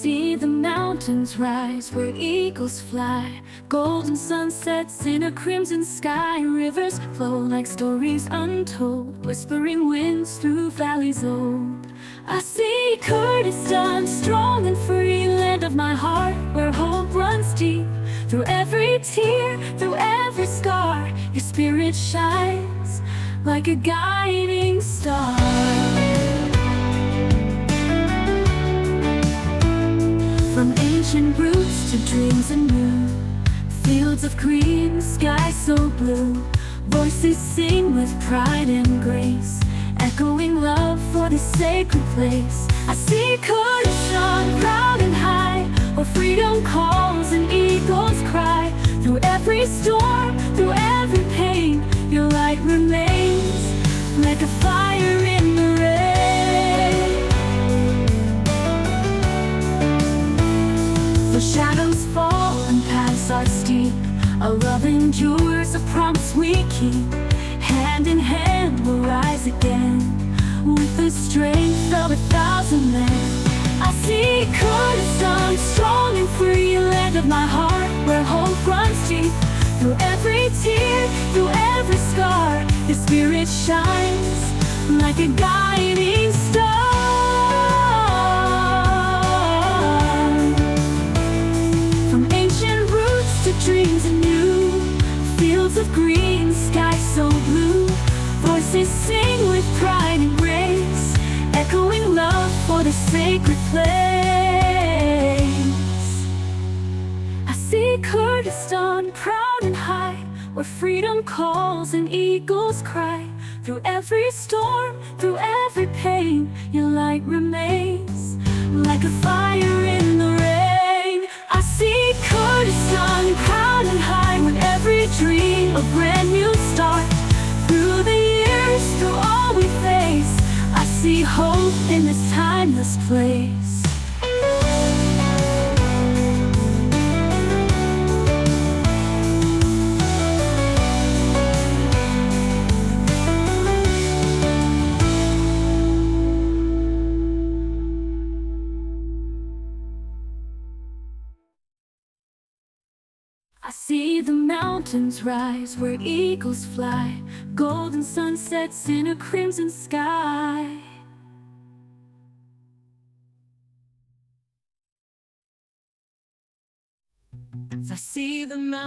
see the mountains rise where eagles fly, golden sunsets in a crimson sky. Rivers flow like stories untold, whispering winds through valleys old. I see Kurdistan, strong and free, land of my heart where hope runs deep. Through every tear, through every scar, your spirit shines like a guiding star. From ancient roots to dreams anew, fields of green, sky so blue. Voices sing with pride and grace, echoing love for this sacred place. I see Kurdistan, proud and high, where freedom calls and eagles cry. Through every storm, through every pain, your light remains like a fire in the rain. The shadows fall and paths are steep, a love endures, a promise we keep. Hand in hand we'll rise again, with the strength of 1,000 men. I see Kurdistan, strong and free, land of my heart where hope runs deep. Through every tear, through every scar, your spirit shines like a guiding star. From ancient roots to dreams anew, fields of green, sky so blue. Voices sing with pride and grace, echoing love for the sacred place. I see Kurdistan, proud and high, where freedom calls and eagles cry. Through every storm, through every pain, your light remains like a fire in the rain. I see Kurdistan, proud and high, with every dream a brand new start. Through the years, through all we face, I see hope in this timeless place. I see the mountains rise where eagles fly, golden sunsets in a crimson sky. I see the mountains